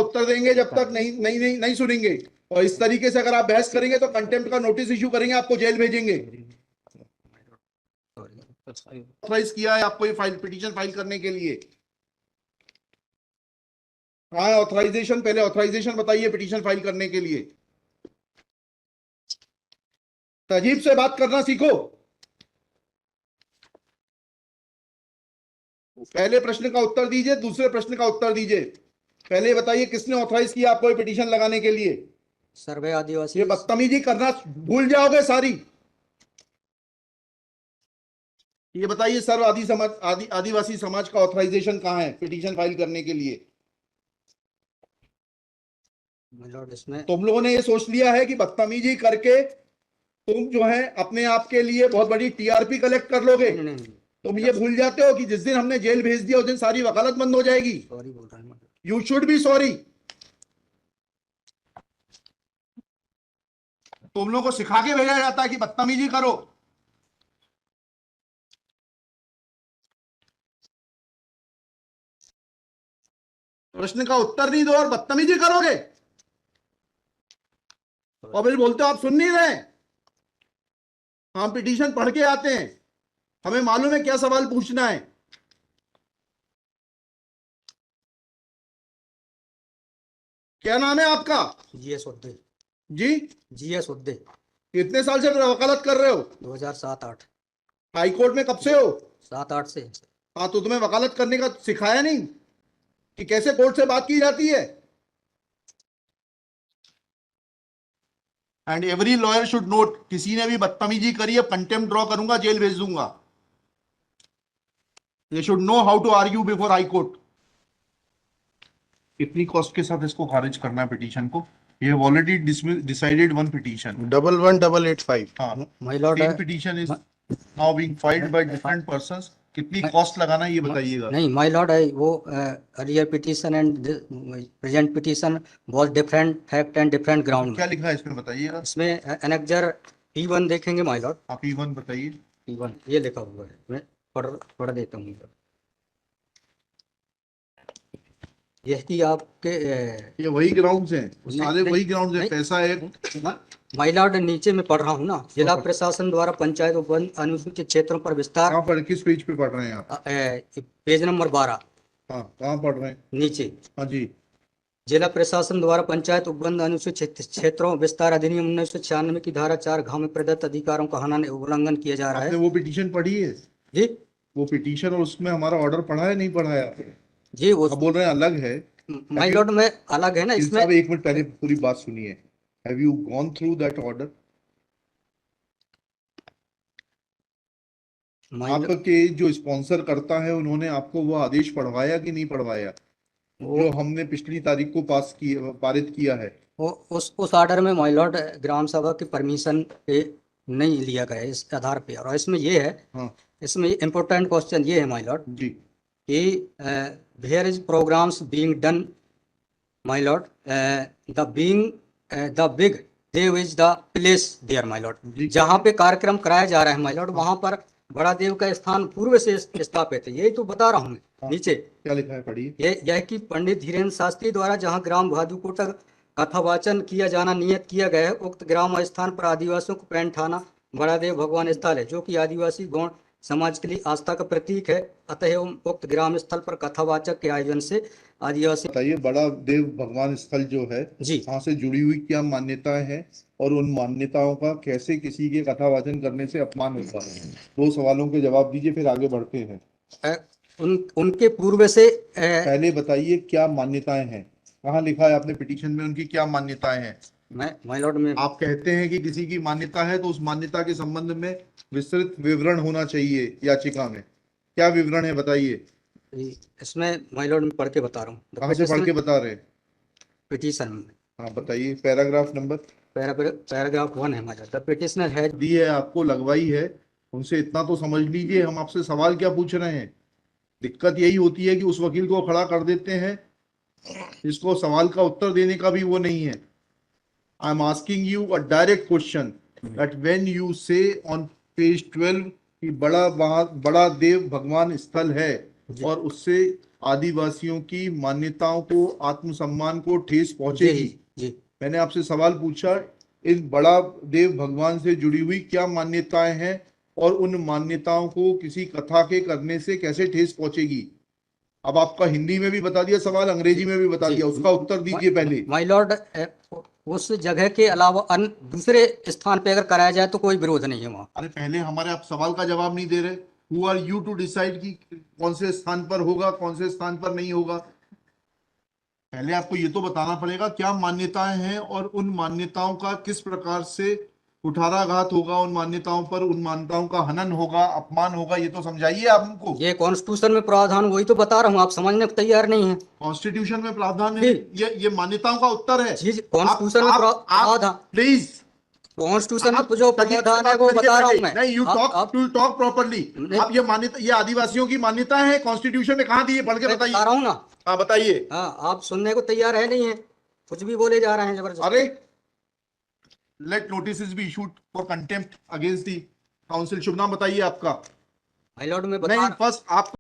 उत्तर देंगे जब तक नहीं सुनेंगे। और इस तरीके से अगर आप बहस करेंगे तो कंटेम्प्ट का नोटिस इशू करेंगे, आपको जेल भेजेंगे। ऑथराइज किया है आपको ये फाइल पिटीशन फाइल करने के लिए? हाँ ऑथराइजेशन, पहले ऑथराइजेशन बताइए पिटीशन फाइल करने के लिए। तहजीब से बात करना सीखो। पहले प्रश्न का उत्तर दीजिए, दूसरे प्रश्न का उत्तर दीजिए। पहले बताइए किसने ऑथराइज किया आपको ये पिटीशन लगाने के लिए? सर्वे आदिवासी। ये बदतमीजी करना भूल जाओगे सारी। ये बताइए सर्व आदिवासी समाज का ऑथराइजेशन कहाँ है पिटीशन फाइल करने के लिए? इसमें तुम लोगों ने ये सोच लिया है कि बदतमीजी करके तुम जो है अपने आप के लिए बहुत बड़ी टीआरपी कलेक्ट कर लोगे। नहीं। तुम ये भूल जाते हो कि जिस दिन हमने जेल भेज दिया उस दिन सारी वकालत बंद हो जाएगी। सॉरी बोल रहा हूं। You should be sorry. तुम लोगों को सिखा के भेजा जाता है कि बदतमीजी करो। प्रश्न का उत्तर नहीं दो और बदतमीजी करोगे, और फिर बोलते हो आप सुन नहीं रहे। हम पिटीशन पढ़ के आते हैं, हमें मालूम है क्या सवाल पूछना है। क्या नाम है आपका? जीएस उद्दे। जी जीएस उद्दे। कितने साल से वकालत कर रहे हो? 2007-8। हाई कोर्ट में कब से हो? 7-8 से। हाँ तो तुम्हें वकालत करने का सिखाया नहीं कि कैसे कोर्ट से बात की जाती है? And every lawyer should note, किसी ने भी बदतमीजी करी अब कंटेम्प्ट ड्रॉ करूंगा, जेल भेज दूंगा। They should know how to argue before high court. कितनी कॉस्ट के साथ इसको खारिज करना है पिटीशन को? ये have already decided one petition 11885। हाँ, my lord same petition is now being filed by different persons. कितनी कॉस्ट लगाना है ये बताइएगा। नहीं माय लॉर्ड वो earlier petition and present petition was different fact and different ground. क्या लिखा है इसमें बताइएगा। इसमें एनेक्जर P1 देखेंगे माय लॉर्ड। आप P1 बताइए। P1 ये लिखा हुआ है, मैं पढ़ देता हूँ। यह कि आपके ये वही ग्राउंड्स हैं, सारे वही ग्राउंड्स हैं। पैसा है माय लॉर्ड नीचे में पढ़ रहा हूँ ना, जिला प्रशासन द्वारा पंचायत उपवन अनुसूचित क्षेत्रों पर विस्तार। कहाँ पर, किस पेज पे पढ़ रहे हैं आप? Page number 12। हाँ कहाँ पढ़ रहे हैं? नीचे। हाँ जी। जिला प्रशासन द्वारा पंचायत उपबंध अनुसूचित क्षेत्रों विस्तार अधिनियम 1996 की धारा 4 में प्रदत्त अधिकारों का उल्लंघन किया जा रहा है। आपने वो पिटीशन पढ़ी है जी? वो पिटीशन और उसमें हमारा ऑर्डर पढ़ा है नहीं पढ़ा है? जी वो आप बोल रहे हैं अलग है। माय लॉर्ड में अलग है ना इसमें। एक मिनट पहले पूरी बात सुनिए। Have you gone through that order? आपके जो स्पॉन्सर करता है उन्होंने आपको वो आदेश पढ़वाया कि नहीं पढ़वाया, जो हमने पिछली तारीख को पारित किया है? उस ऑर्डर में माय लॉर्ड ग्राम सभा की परमिशन पे नहीं लिया गया इस आधार पे। और इसमें ये है, हाँ। इसमें इम्पोर्टेंट क्वेश्चन ये है माय लॉर्ड जी कि where is programmes being done my lord, the big देव is the place there my lord. जहाँ पे कार्यक्रम कराया जा रहा है माय लॉर्ड, वहाँ पर बड़ा देव का स्थान पूर्व से स्थापित है। यही तो बता रहा हूँ मैं। हाँ। नीचे क्या लिखा है पढ़िए। यह कि पंडित धीरेन्द्र शास्त्री द्वारा जहाँ ग्राम भादुकोटा कथावाचन किया जाना नियत किया गया है, उक्त ग्राम स्थान पर आदिवासियों को पैंट थाना बड़ा देव भगवान स्थल है, जो कि आदिवासी गौण समाज के लिए आस्था का प्रतीक है। अतः उक्त ग्राम स्थल पर कथावाचक के आयोजन से आदिवासी। बताइए बड़ा देव भगवान स्थल जो है जी वहाँ से जुड़ी हुई क्या मान्यताएं हैं, और उन मान्यताओं का कैसे किसी के कथावाचन करने से अपमान होता है? दो सवालों के जवाब दीजिए, फिर आगे बढ़ते हैं। उनके पूर्व से पहले बताइए क्या मान्यताएं हैं, कहाँ लिखा है आपने पिटीशन में उनकी क्या मान्यताएं हैं? माय लॉर्ड में आप कहते हैं कि किसी की मान्यता है तो उस मान्यता के संबंध में विस्तृत विवरण होना चाहिए याचिका में। क्या विवरण है बताइए। इसमें माय लॉर्ड में पढ़ के बता रहा हूँ। कहाँ से पढ़ के बता रहे हैं? पिटीशन में। हाँ बताइए पैराग्राफ नंबर। पैराग्राफ 1 है my lord. The petitioner has the है आपको, लगवाई है, उनसे इतना तो समझ लीजिए हम आपसे सवाल क्या पूछ रहे हैं। दिक्कत यही होती है कि उस वकील को खड़ा कर देते हैं जिसको सवाल का उत्तर देने का भी वो नहीं है। I am asking you a direct question that when you से ऑन पेज 12 कि बड़ा देव भगवान स्थल है, जी। और उससे आदिवासियों की मान्यताओं को, आत्मसम्मान को ठेस जी पहुंचेगी। जी मैंने आपसे सवाल पूछा, इन बड़ा देव भगवान से जुड़ी हुई क्या मान्यताएं हैं और उन मान्यताओं को किसी कथा के करने से कैसे ठेस पहुंचेगी। अब आपका हिंदी में भी बता दिया सवाल, अंग्रेजी में भी बता जी। दिया, उसका उत्तर दीजिए पहले। माय लॉर्ड, उस जगह के अलावा अन्य दूसरे स्थान पे अगर कराया जाए तो कोई विरोध नहीं है वहाँ। अरे पहले हमारे आप सवाल का जवाब नहीं दे रहे। Who are you to decide कि कौन से स्थान पर होगा, कौन से स्थान पर नहीं होगा। पहले आपको ये तो बताना पड़ेगा क्या मान्यताएं हैं और उन मान्यताओं का किस प्रकार से कुठाराघात होगा, उन मान्यताओं पर, उन मान्यताओं का हनन होगा, अपमान होगा, ये तो समझाइए आप हमको। ये कॉन्स्टिट्यूशन में प्रावधान, वही तो बता रहा हूँ, आप समझने को तैयार नहीं है। कॉन्स्टिट्यूशन में प्रावधान है, जी ये मान्यताओं का उत्तर है। जी, आप कॉन्स्टिट्यूशन में आप प्रावधान, प्लीज, कॉन्स्टिट्यूशन आप में जो तरीके से प्रावधान है बात वो करिए बता रहा पहले। हूँ मैं। नहीं, you talk to talk properly. आप ये मान्यता, ये आदिवासियों की मान्यता है, कॉन्स्टिट्यूशन में कहाँ दी है, पढ़ के मैं बता बताइए। रहा हूँ ना। हाँ बताइए। हाँ, आप सुनने को तैयार है नहीं है, कुछ भी बोले जा रहे हैं जबरदस्त। अरे, let notice be issued for contempt against the counsel. शुभ नाम बताइए आपका। माय लॉर्ड, में बता नहीं, फर्स्ट आप